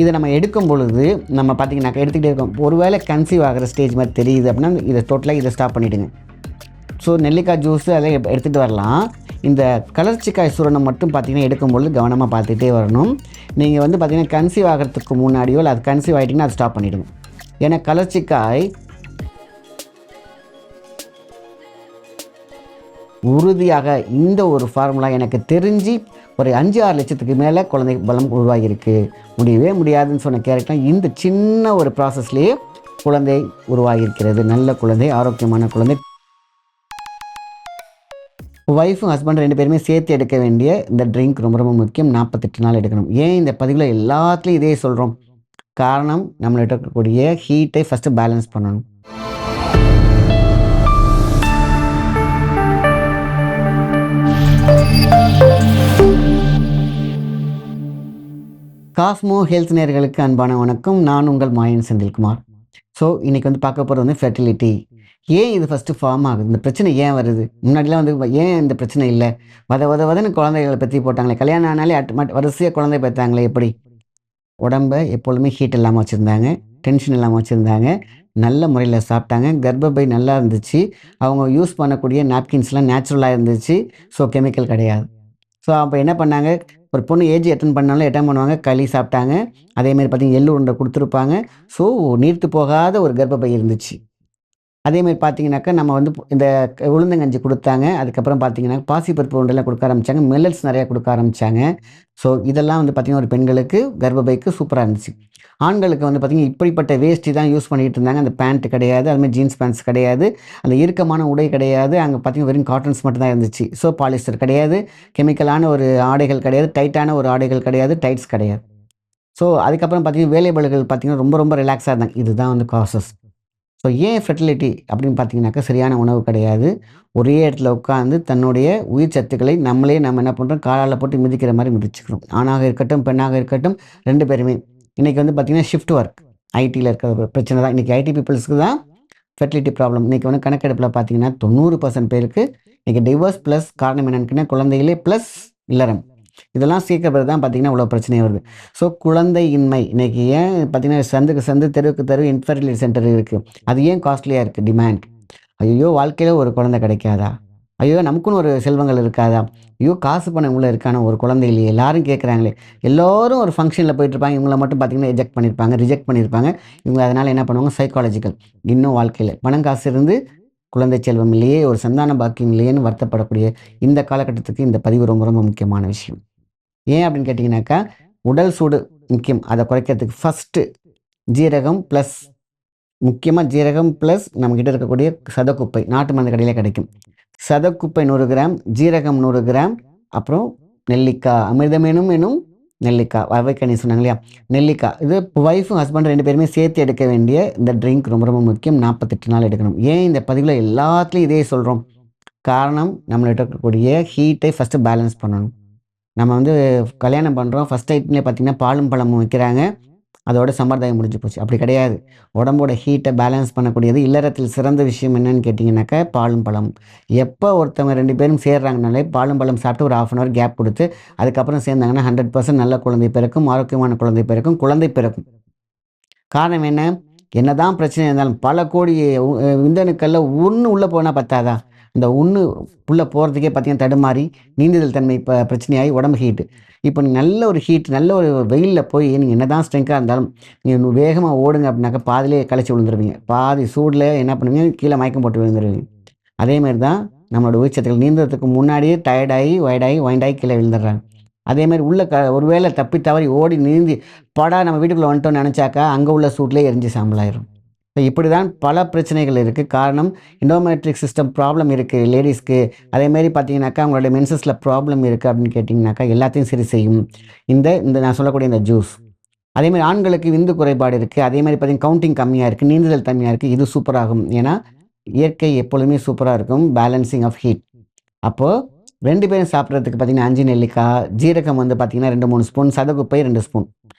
இதை நம்ம எடுக்கும் பொழுது நம்ம பார்த்திங்கனாக்கா எடுத்துக்கிட்டே இருக்கோம். ஒருவேளை கன்சீவ் ஆகிற ஸ்டேஜ் மாதிரி தெரியுது அப்படின்னா இதை டோட்டலாக இதை ஸ்டாப் பண்ணிவிடுங்க. ஸோ நெல்லிக்காய் ஜூஸு அதை எடுத்துகிட்டு வரலாம். இந்த கலர்ச்சிக்காய் சூரணம் மட்டும் பார்த்திங்கன்னா எடுக்கும்பொழுது கவனமாக பார்த்துக்கிட்டே வரணும். நீங்கள் வந்து பார்த்திங்கன்னா கன்சீவ் ஆகிறதுக்கு முன்னாடியோ இல்லை அது கன்சீவ் ஆகிட்டிங்கன்னா அதை ஸ்டாப் பண்ணிவிடுங்க. ஏன்னா கலர்ச்சிக்காய் உறுதியாக இந்த ஒரு ஃபார்முலா எனக்கு தெரிஞ்சு ஒரு 5-6 லட்சத்துக்கு மேலே குழந்தை பலம் உருவாகியிருக்கு. முடியவே முடியாதுன்னு சொன்ன கேரக்டர் இந்த சின்ன ஒரு ப்ராசஸ்லேயே குழந்தை உருவாகியிருக்கிறது. நல்ல குழந்தை, ஆரோக்கியமான குழந்தை. ஒய்ஃபும் ஹஸ்பண்ட் 2 பேருமே சேர்த்து எடுக்க வேண்டிய இந்த ட்ரிங்க் ரொம்ப ரொம்ப முக்கியம். 48 நாள் எடுக்கணும். ஏன் இந்த பதிவில் எல்லாத்துலேயும் இதே சொல்கிறோம்? காரணம் நம்மள்கிட்ட இருக்கக்கூடிய ஹீட்டை ஃபஸ்ட்டு பேலன்ஸ் பண்ணணும். காஸ்மோ ஹெல்த் நேயர்களுக்கு அன்பான வணக்கம். நான் உங்கள் மாயன் செந்தில்குமார். ஸோ இன்றைக்கி வந்து பார்க்க போகிறது வந்து ஃபெர்டிலிட்டி. ஏன் இது ஃபஸ்ட்டு ஃபார்ம் ஆகுது? இந்த பிரச்சனை ஏன் வருது? முன்னாடிலாம் வந்து ஏன் இந்த பிரச்சனை இல்லை? வதன்னு குழந்தைகளை பற்றி போட்டாங்களே, கல்யாணம் ஆனாலே வரிசையாக குழந்தை பார்த்தாங்களே. எப்படி? உடம்பை எப்பொழுதுமே ஹீட் இல்லாமல் வச்சுருந்தாங்க, டென்ஷன் இல்லாமல் வச்சுருந்தாங்க, நல்ல முறையில் சாப்பிட்டாங்க, கர்ப்பப்பை நல்லா இருந்துச்சு, அவங்க யூஸ் பண்ணக்கூடிய நாப்கின்ஸ்லாம் நேச்சுரலாக இருந்துச்சு. ஸோ கெமிக்கல் கிடையாது. ஸோ அப்போ என்ன பண்ணாங்க? ஒரு பொண்ணு ஏஜ் அட்டன் பண்ணாலும் என்ன பண்ணுவாங்க? களி சாப்பிட்டாங்க. அதேமாதிரி பார்த்திங்கன்னா எள்ளு உருண்டை கொடுத்துருப்பாங்க. ஸோ நீர்த்து போகாத ஒரு கர்ப்பப்பை இருந்துச்சு. அதேமாதிரி பார்த்திங்கனாக்கா நம்ம வந்து இந்த உளுந்தங்கஞ்சி கொடுத்தாங்க. அதுக்கப்புறம் பார்த்திங்கன்னா பாசிப்பருப்பு உருண்டைலாம் கொடுக்க ஆரம்பித்தாங்க. மில்லட்ஸ் நிறையா கொடுக்க ஆரம்பித்தாங்க. ஸோ இதெல்லாம் வந்து பார்த்திங்கன்னா ஒரு பெண்களுக்கு கர்ப்பப்பைக்கு சூப்பராக இருந்துச்சு. ஆண்களுக்கு வந்து பார்த்திங்கன்னா இப்படிப்பட்ட வேஷ்டி தான் யூஸ் பண்ணிகிட்டு இருந்தாங்க. அந்த பேண்ட் கிடையாது, அதுமாதிரி ஜீன்ஸ் பேண்ட்ஸ் கிடையாது, அந்த இறுக்கமான உடை கிடையாது. அங்கே பார்த்திங்கன்னா வெறும் காட்டன்ஸ் மட்டும் தான் இருந்துச்சு. ஸோ பாலிஸ்டர் கிடையாது, கெமிக்கலான ஒரு ஆடைகள் கிடையாது, டைட்டான ஒரு ஆடைகள் கிடையாது, டைட்ஸ் கிடையாது. ஸோ அதுக்கப்புறம் பார்த்திங்கன்னா வேலைபாடுகள் பார்த்திங்கன்னா ரொம்ப ரொம்ப ரிலாக்ஸாக இருந்தாங்க. இதுதான் வந்து காசஸ். ஸோ ஏன் ஃபெர்டிலிட்டி அப்படின்னு பார்த்தீங்கன்னாக்கா சரியான உணவு கிடையாது. ஒரே இடத்துல உட்காந்து தன்னுடைய உயிர் சத்துக்களை நம்ம என்ன பண்ணுறோம்? காலால் போட்டு மிதிக்கிற மாதிரி மிதிச்சுக்கிறோம். ஆணாக இருக்கட்டும் பெண்ணாக இருக்கட்டும் 2 பேருமே. இன்றைக்கி வந்து பார்த்திங்கன்னா ஷிஃப்ட் ஒர்க் ஐடியில் இருக்கிற பிரச்சனை தான். இன்றைக்கி ஐடி பீப்புள்ஸ்க்கு தான் ஃபெர்டிலிட்டி ப்ராப்ளம். இன்றைக்கி வந்து கணக்கெடுப்பில் பார்த்திங்கன்னா 90% பேருக்கு இன்றைக்கி டிவோர்ஸ் ப்ளஸ் காரணம் என்னென்னு குழந்தைகளே ப்ளஸ் இல்லறம் இதெல்லாம் சேர்க்கறது தான் பார்த்திங்கன்னா இவ்வளோ பிரச்சனை வருது. ஸோ குழந்தையின்மை இன்றைக்கி ஏன் பார்த்திங்கன்னா சந்து தெருவுக்கு தெரு இன்ஃபெர்டிலிட்டி சென்டர் இருக்குது. அது ஏன் காஸ்ட்லியாக இருக்குது? டிமாண்ட். ஐயோ வாழ்க்கையில் ஒரு குழந்தை கிடைக்காதா? ஐயோ நமக்குன்னு ஒரு செல்வங்கள் இருக்காதா? ஐயோ காசு பணம் உள்ள இருக்கான ஒரு குழந்தை இல்லையே, எல்லாரும் கேட்குறாங்களே. எல்லோரும் ஒரு ஃபங்க்ஷனில் போயிட்டுருப்பாங்க, இவங்கள மட்டும் பார்த்திங்கன்னா ரிஜெக்ட் பண்ணியிருப்பாங்க. இவங்க அதனால் என்ன பண்ணுவாங்க? சைக்காலஜிக்கல். இன்னும் வாழ்க்கையில் பணம் காசு இருந்து குழந்தை செல்வம் இல்லையே, ஒரு சந்தான பாக்கியம் இல்லையேன்னு வருத்தப்படக்கூடிய இந்த காலகட்டத்துக்கு இந்த பதிவு ரொம்ப ரொம்ப முக்கியமான விஷயம். ஏன் அப்படின்னு கேட்டிங்கனாக்கா உடல் சூடு முக்கியம். அதை குறைக்கிறதுக்கு ஃபஸ்ட்டு ஜீரகம் ப்ளஸ், முக்கியமாக ஜீரகம் ப்ளஸ் நம்மக்கிட்ட இருக்கக்கூடிய சதக்குப்பை நாட்டு மருந்து கடையில் கிடைக்கும். சதக்குப்பை 100 கிராம், ஜீரகம் 100 கிராம், அப்புறம் நெல்லிக்காய், அமிர்தமேனும் எனும் நெல்லிக்காய், வவைக்கனி சொன்னாங்க இல்லையா, நெல்லிக்காய். இது ஒய்ஃபும் ஹஸ்பண்ட் 2 பேருமே சேர்த்து எடுக்க வேண்டிய இந்த ட்ரிங்க் ரொம்ப ரொம்ப முக்கியம். 48 நாள் எடுக்கணும். ஏன் இந்த பதிவில் எல்லாத்துலேயும் இதே சொல்கிறோம்? காரணம் நம்மள்கிட்ட இருக்கக்கூடிய ஹீட்டை ஃபஸ்ட்டு பேலன்ஸ் பண்ணணும். நம்ம வந்து கல்யாணம் பண்ணுறோம், ஃபஸ்ட் ஐட்டம்லேயே பார்த்திங்கன்னா பாலும் பழமும் வைக்கிறாங்க, அதோட சம்பிரதாயம் முடிஞ்சு போச்சு. அப்படி கிடையாது. உடம்போட ஹீட்டை பேலன்ஸ் பண்ணக்கூடியது இல்லறத்தில் சிறந்த விஷயம் என்னன்னு கேட்டிங்கனாக்கா பாலும் பழம். எப்போ ஒருத்தவங்க 2 பேரும் சேர்றாங்கனாலே பாலும் பழம் சாப்பிட்டு ஒரு 1/2 hour கேப் கொடுத்து அதுக்கப்புறம் சேர்ந்தாங்கன்னா 100% நல்ல குழந்தை பிறக்கும், ஆரோக்கியமான குழந்தை பிறக்கும், குழந்தை பிறக்கும். காரணம் என்ன? என்னதான் பிரச்சனை இருந்தாலும் பல கோடி விந்தணுக்களில் ஒன்று உள்ளே போனால் பத்தாதா? இந்த ஒன்று உள்ளே போகிறதுக்கே பார்த்திங்கன்னா தடுமாறி நீந்துதல் தன்மை பிரச்சனையாகி உடம்பு ஹீட்டு. இப்போ நல்ல ஒரு ஹீட், நல்ல ஒரு வெயிலில் போய் நீங்கள் என்ன தான் ஸ்ட்ரெங்காக இருந்தாலும் நீங்கள் வேகமாக ஓடுங்க அப்படின்னாக்கா பாதிலே கழிச்சு விழுந்துருவீங்க. பாதி சூடில் என்ன பண்ணுவீங்க? கீழே மயக்கம் போட்டு விழுந்துருவீங்க. அதேமாதிரி தான் நம்மளோட உயிர்ச்சத்துக்கள் நீந்துறதுக்கு முன்னாடியே டயர்டாகி வைண்டாகி கீழே விழுந்துடுறாங்க. அதேமாதிரி உள்ள ஒரு வேளை தப்பி தவறி ஓடி நீந்தி நம்ம வீட்டுக்குள்ளே வந்துட்டோம்னு நினச்சாக்கா அங்கே உள்ள சூட்லேயே எரிஞ்சு சாம்பலாயிரும். ஸோ இப்படி தான் பல பிரச்சனைகள் இருக்குது. காரணம் எண்டோமெட்ரிக் சிஸ்டம் ப்ராப்ளம் இருக்குது லேடிஸ்க்கு. அதேமாதிரி பார்த்தீங்கன்னாக்கா அவங்களோட மென்சஸில் ப்ராப்ளம் இருக்குது அப்படின்னு கேட்டிங்கனாக்கா எல்லாத்தையும் சரி செய்யும் இந்த நான் சொல்லக்கூடிய இந்த ஜூஸ். அதேமாதிரி ஆண்களுக்கு விந்து குறைபாடு இருக்குது. அதேமாதிரி பார்த்திங்கன்னா கவுண்டிங் கம்மியாக இருக்குது, நீந்துதல் தன்மையாக இருக்குது. இது சூப்பராகும். ஏன்னா இயற்கை எப்பொழுதுமே சூப்பராக இருக்கும். Balancing of heat. அப்போது 2 பேரும் சாப்பிட்றதுக்கு பார்த்திங்கன்னா 5 நெல்லிக்காய், ஜீரகம் வந்து பார்த்திங்கன்னா 2-3 ஸ்பூன், சதக்குப்பை 2 ஸ்பூன்.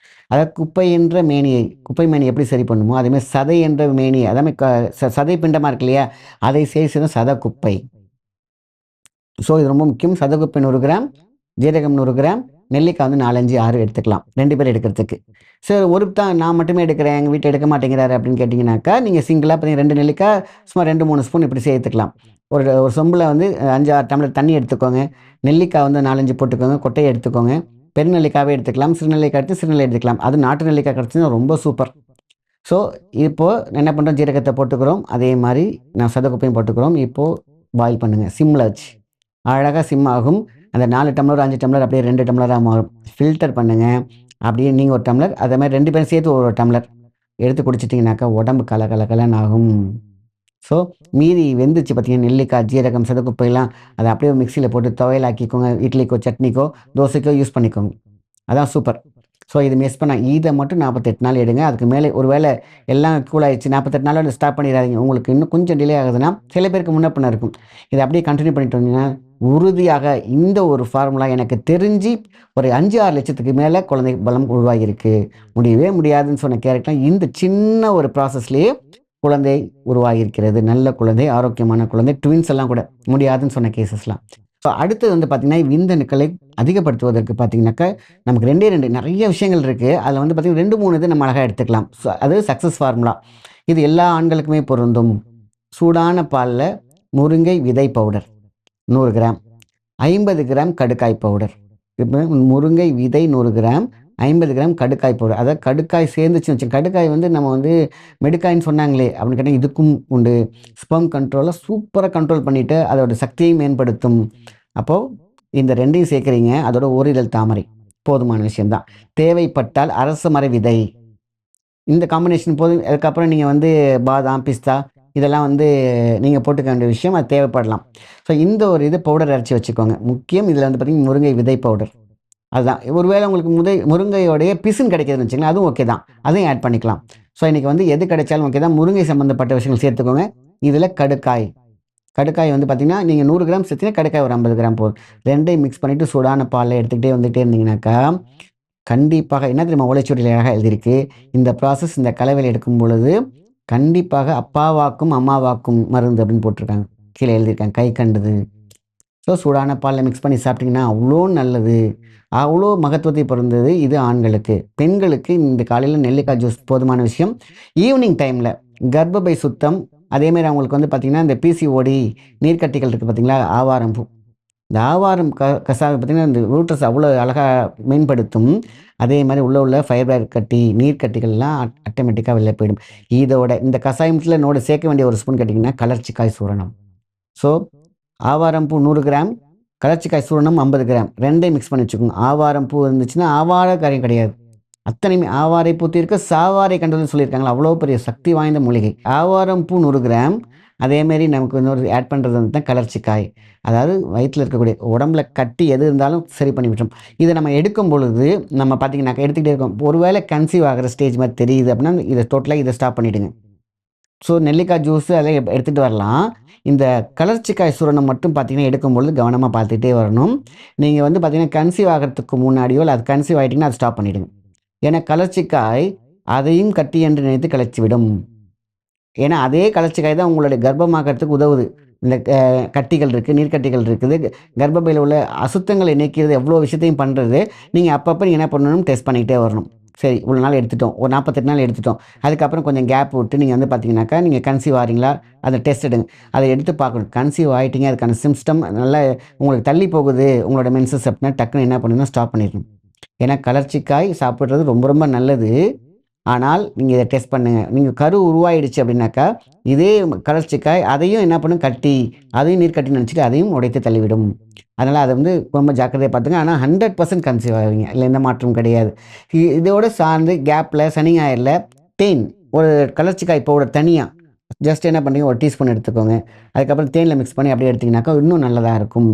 அதாவது குப்பை என்ற குப்பை மேனியை எப்படி சரி பண்ணுமோ அதேமாதிரி சதை என்ற மேனியை, அதாவது சதை பிண்டமாக இருக்கு இல்லையா, அதை சேர்த்து சத குப்பை. ஸோ இது ரொம்ப முக்கியம். சதக்குப்பை 100 கிராம், ஜீரகம் 100 கிராம், நெல்லிக்காய் வந்து 4, 5, 6 எடுத்துக்கலாம் 2 பேர் எடுக்கிறதுக்கு. சரி ஒரு தான் நான் மட்டுமே எடுக்கிறேன், எங்கள் வீட்டில் எடுக்க மாட்டேங்கிறாரு அப்படின்னு கேட்டிங்கனாக்கா, நீங்கள் சிங்கிளாக பார்த்தீங்கன்னா 2 நெல்லிக்காய் சும்மா 2, 3 ஸ்பூன் இப்படி சேர்த்துக்கலாம். ஒரு ஒரு சொம்பில் வந்து 5, 6 டம்ளர் தண்ணி எடுத்துக்கோங்க. நெல்லிக்காய் வந்து 4, 5 போட்டுக்கோங்க. கொட்டையை எடுத்துக்கோங்க. பெருநெல்லிக்காவே எடுத்துக்கலாம். சிறுநெல்லிக்காய் எடுத்து சிறுநெல்லிக்காய் எடுத்துக்கலாம். அது நாட்டு நெல்லிக்காய் கிடச்சுன்னா ரொம்ப சூப்பர். ஸோ இப்போது என்ன பண்ணுறோம், ஜீரகத்தை போட்டுக்கிறோம். அதே மாதிரி நான் சதக்குப்பையும் போட்டுக்கிறோம். இப்போது பாயில் பண்ணுங்கள் சிம்மில் வச்சு. அழகாக சிம் ஆகும். அந்த 4 டம்ளர் 5 டம்ளர் அப்படியே 2 டம்ளராக மாறும். ஃபில்டர் பண்ணுங்கள். அப்படியே நீங்கள் ஒரு டம்ளர், அதே மாதிரி 2 பேரும் சேர்த்து ஒரு டம்ளர் எடுத்து குடிச்சிட்டிங்கனாக்கா உடம்பு கலன்னு ஆகும். ஸோ மீதி வெந்துச்சு பார்த்தீங்கன்னா, நெல்லிக்காய், ஜீரகம், சதக்குப்பைலாம் அதை அப்படியே மிக்சியில் போட்டு துவையலாக்கிக்கோங்க. இட்லிக்கோ, சட்னிக்கோ, தோசைக்கோ யூஸ் பண்ணிக்கோங்க. அதான் சூப்பர். ஸோ இது மிஸ் பண்ண இதை மட்டும் 48 நாள் எடுங்க. அதுக்கு மேலே ஒரு வேளை எல்லாம் கூல் ஆயிடுச்சு 48 நாளோட ஸ்டாப் பண்ணிடாதீங்க. உங்களுக்கு இன்னும் கொஞ்சம் டிலே ஆகுதுன்னா சில பேருக்கு முன்ன பின்ன இருக்கும். இதை அப்படியே கண்டினியூ பண்ணிட்டு வந்தீங்கன்னா உறுதியாக இந்த ஒரு ஃபார்முலா எனக்கு தெரிஞ்சு ஒரு 5, 6 லட்சத்துக்கு மேலே குழந்தை பலம் உருவாகியிருக்கு. முடியவே முடியாதுன்னு சொன்ன கேரக்டர் இந்த சின்ன ஒரு ப்ராசஸ்லேயே குழந்தை உருவாகியிருக்கிறது. நல்ல குழந்தை, ஆரோக்கியமான குழந்தை, ட்வின்ஸ் எல்லாம் கூட முடியாதுன்னு சொன்ன கேசஸ்லாம். ஸோ அடுத்தது வந்து பார்த்தீங்கன்னா, விந்தணுக்களை அதிகப்படுத்துவதற்கு பார்த்தீங்கன்னாக்கா, நமக்கு 2 நிறைய விஷயங்கள் இருக்குது. அதில் வந்து பார்த்தீங்கன்னா 2, 3 இது நம்ம அழகாக எடுத்துக்கலாம். ஸோ அது சக்ஸஸ் ஃபார்முலா. இது எல்லா ஆண்களுக்குமே பொருந்தும். சூடான பாலில் முருங்கை விதை பவுடர் 100 கிராம், 50 கிராம் கடுக்காய் பவுடர். இப்போ முருங்கை விதை 100 கிராம், 50 கிராம் கடுக்காய் பவுடர். அதாவது கடுக்காய் சேர்ந்துச்சுன்னு வச்சு, கடுக்காய் வந்து நம்ம வந்து மெடுக்காயின்னு சொன்னாங்களே அப்படின்னு கேட்டால் இதுக்கும் உண்டு. ஸ்பெர்ம் கண்ட்ரோலை சூப்பராக கண்ட்ரோல் பண்ணிவிட்டு அதோட சக்தியை மேம்படுத்தும். அப்போது இந்த 2ஐயும் சேர்க்குறீங்க. அதோட ஓரிதழ் தாமரை போதுமான விஷயம்தான். தேவைப்பட்டால் அரச மர விதை, இந்த காம்பினேஷன் போதும். அதுக்கப்புறம் நீங்கள் வந்து பாதாம், பிஸ்தா இதெல்லாம் வந்து நீங்கள் போட்டுக்க வேண்டிய விஷயம். அது தேவைப்படலாம். ஸோ இந்த ஒரு இது பவுடர் அரைச்சி வச்சுக்கோங்க. முக்கியம் இதில் வந்து பார்த்திங்கன்னா முருங்கை விதை பவுடர். அதுதான் ஒருவேளை உங்களுக்கு முருங்கையோடைய பிசுன் கிடைக்கிதுன்னு வச்சுங்களேன், அதுவும் ஓகே தான். அதையும் ஆட் பண்ணிக்கலாம். ஸோ இன்றைக்கி வந்து எது கிடைச்சாலும் ஓகே தான். முருங்கை சம்மந்தப்பட்ட விஷயங்கள் சேர்த்துக்கோங்க. இதில் கடுக்காய் வந்து பார்த்திங்கன்னா நீங்கள் 100 கிராம் சேர்த்திங்கன்னா கடுக்காய் ஒரு 50 கிராம் போதும். 2ஐயும் மிக்ஸ் பண்ணிவிட்டு சூடான பாலில் எடுத்துக்கிட்டே வந்துகிட்டே இருந்தீங்கன்னாக்கா கண்டிப்பாக என்ன தெரியுமா ஓலைச்சுவடியில் அழகாக எழுதியிருக்கு, இந்த ப்ராசஸ் இந்த கலவையில் எடுக்கும் பொழுது கண்டிப்பாக அப்பாவாக்கும் அம்மாவாக்கும் மருந்து அப்படின்னு போட்டிருக்காங்க. கீழே எழுதியிருக்காங்க கை கண்டது. ஸோ சூடான பாலில் மிக்ஸ் பண்ணி சாப்பிட்டிங்கன்னா அவ்வளோ நல்லது, அவ்வளோ மகத்துவத்தை பொருந்தது. இது ஆண்களுக்கு. பெண்களுக்கு இந்த காலையில் நெல்லிக்காய் ஜூஸ் போதுமான விஷயம். ஈவினிங் டைமில் கர்ப்பப்பை சுத்தம், அதேமாதிரி அவங்களுக்கு வந்து பார்த்திங்கன்னா இந்த பிசிஓடி நீர்க்கட்டிகள் இருக்குது பார்த்திங்களா, ஆவாரம் பூ. இந்த ஆவாரம் கசாயம் பார்த்திங்கன்னா இந்த ரூட்டஸ் அவ்வளோ அழகாக மேம்படுத்தும். அதே மாதிரி உள்ள ஃபைபர் கட்டி நீர்க்கட்டிகள்லாம் ஆட்டோமேட்டிக்காக வெளில போயிடும். இதோட இந்த கசாயத்தில் நோட சேர்க்க வேண்டிய ஒரு ஸ்பூன் கேட்டிங்கன்னா கலர்ச்சிக்காய் சூரணம். ஸோ ஆவாரம் பூ 100 கிராம், கலர்ச்சிக்காய் சூரணம் 50 கிராம், 2ஐயும் மிக்ஸ் பண்ணி வச்சுக்கோங்க. ஆவாரம் பூ இருந்துச்சுன்னா ஆவார காரியம் கிடையாது. அத்தனையுமே ஆவாரை பூ தீர்க்க சாவாரை கண்டதுன்னு சொல்லியிருக்காங்களா, அவ்வளோ பெரிய சக்தி வாய்ந்த மூலிகை. ஆவாரம் பூ 100 கிராம். அதேமாரி நமக்கு இன்னொரு ஆட் பண்ணுறது வந்து தான் கலர்ச்சிக்காய். அதாவது வயிற்றில் இருக்கக்கூடிய உடம்புல கட்டி எது இருந்தாலும் சரி பண்ணி விட்டுரும். இதை நம்ம எடுக்கும் பொழுது நம்ம பார்த்திங்கனாக்கா எடுத்துக்கிட்டே இருக்கோம். ஒருவேளை கன்சீவ் ஆகிற ஸ்டேஜ் மாதிரி தெரியுது அப்படின்னா இதை டோட்டலாக இதை ஸ்டாப் பண்ணிவிடுங்க. ஸோ நெல்லிக்காய் ஜூஸு அதெல்லாம் எடுத்துகிட்டு வரலாம். இந்த கலர்ச்சிக்காய் சூரணம் மட்டும் பார்த்திங்கன்னா எடுக்கும்பொழுது கவனமாக பார்த்துக்கிட்டே வரணும். நீங்கள் வந்து பார்த்திங்கன்னா கன்சீவ் ஆகிறதுக்கு முன்னாடியோ இல்லை அது கன்சீவ் ஆகிட்டிங்கன்னா அதை ஸ்டாப் பண்ணிவிடுங்க. ஏன்னா கலர்ச்சிக்காய் அதையும் கட்டி என்று நினைத்து கலைச்சிவிடும். ஏன்னா அதே கலர்ச்சிக்காய் தான் உங்களுடைய கர்ப்பமாக்கிறதுக்கு உதவுது. இந்த கட்டிகள் இருக்குது, நீர்க்கட்டிகள் இருக்குது, கர்ப்பப்பையில் உள்ள அசுத்தங்களை நீக்கிறது, எவ்வளோ விஷயத்தையும் பண்ணுறது. நீங்கள் அப்பப்போ நீங்கள் என்ன பண்ணணும், டெஸ்ட் பண்ணிக்கிட்டே வரணும். சரி இவ்வளோ நாள் எடுத்துட்டோம், ஒரு 48 நாள் எடுத்துட்டோம், அதுக்கப்புறம் கொஞ்சம் கேப் விட்டு நீங்கள் வந்து பார்த்தீங்கன்னாக்கா நீங்கள் கன்சீவ் ஆகிறீங்களா அதை டெஸ்ட் எடுங்க. அதை எடுத்து பார்க்கணும். கன்சீவ் ஆகிட்டீங்க, அதுக்கான சிம்ஸ்டம் நல்லா உங்களுக்கு தள்ளி போகுது உங்களோட மென்சஸ் அப்படின்னா டக்குன்னு என்ன பண்ணணும்னா ஸ்டாப் பண்ணிடணும். ஏன்னா கலர்ச்சிக்காய் சாப்பிட்றது ரொம்ப ரொம்ப நல்லது. ஆனால் நீங்கள் இதை டெஸ்ட் பண்ணுங்கள். நீங்கள் கரு உருவாயிடுச்சு அப்படின்னாக்கா இதே கலர்ச்சிக்காய் அதையும் என்ன பண்ணும் கட்டி, அதையும் நீர் கட்டி நினச்சிட்டு அதையும் உடைத்து தள்ளிவிடும். அதனால் அதை வந்து ரொம்ப ஜாக்கிரதையாக பார்த்துங்க. ஆனால் 100% கன்சீவ் ஆகுவீங்க, இல்லை எந்த மாற்றமும் கிடையாது. இதோட சார்ந்து கேப்பில் சனி ஞாயிறில் தேன் ஒரு கலர்ச்சிக்காய் பவுடர் தனியாக ஜஸ்ட் என்ன பண்ணுறீங்க, ஒரு டீஸ்பூன் எடுத்துக்கோங்க. அதுக்கப்புறம் தேனில் மிக்ஸ் பண்ணி அப்படியே எடுத்திங்கனாக்கா இன்னும் நல்லதாக இருக்கும்.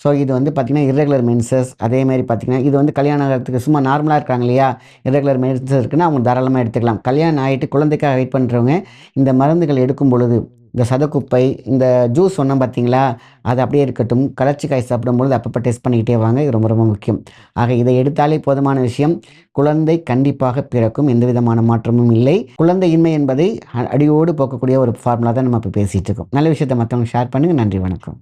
ஸோ இது வந்து பார்த்திங்கன்னா இர்ரெகுலர் மென்சஸ், அதேமாதிரி பார்த்திங்கன்னா இது வந்து கல்யாணம் ஆகிறதுக்கு சும்மா நார்மலாக இருக்காங்க இல்லையா, இர்ரெகுலர் மென்சஸ் இருக்குன்னா அவங்க தாராளமாக எடுத்துக்கலாம். கல்யாணம் ஆகிட்டு குழந்தைக்காக வெயிட் பண்ணுறவங்க இந்த மருந்துகள் எடுக்கும் பொழுது இந்த சதக்குப்பை இந்த ஜூஸ் சொன்னோம் பார்த்தீங்களா, அது அப்படியே இருக்கட்டும். கலர்ச்சிக்காய் சாப்பிடும்பொழுது அப்பப்போ டெஸ்ட் பண்ணிக்கிட்டே வாங்க. இது ரொம்ப ரொம்ப முக்கியம். ஆக இதை எடுத்தாலே போதுமான விஷயம். குழந்தை கண்டிப்பாக பிறக்கும், எந்த விதமான மாற்றமும் இல்லை. குழந்தையின்மை என்பதை அடியோடு போக்கக்கூடிய ஒரு ஃபார்முலா தான் நம்ம இப்போ பேசிகிட்டு இருக்கோம். நல்ல விஷயத்தை மற்றவங்க ஷேர் பண்ணுங்கள். நன்றி, வணக்கம்.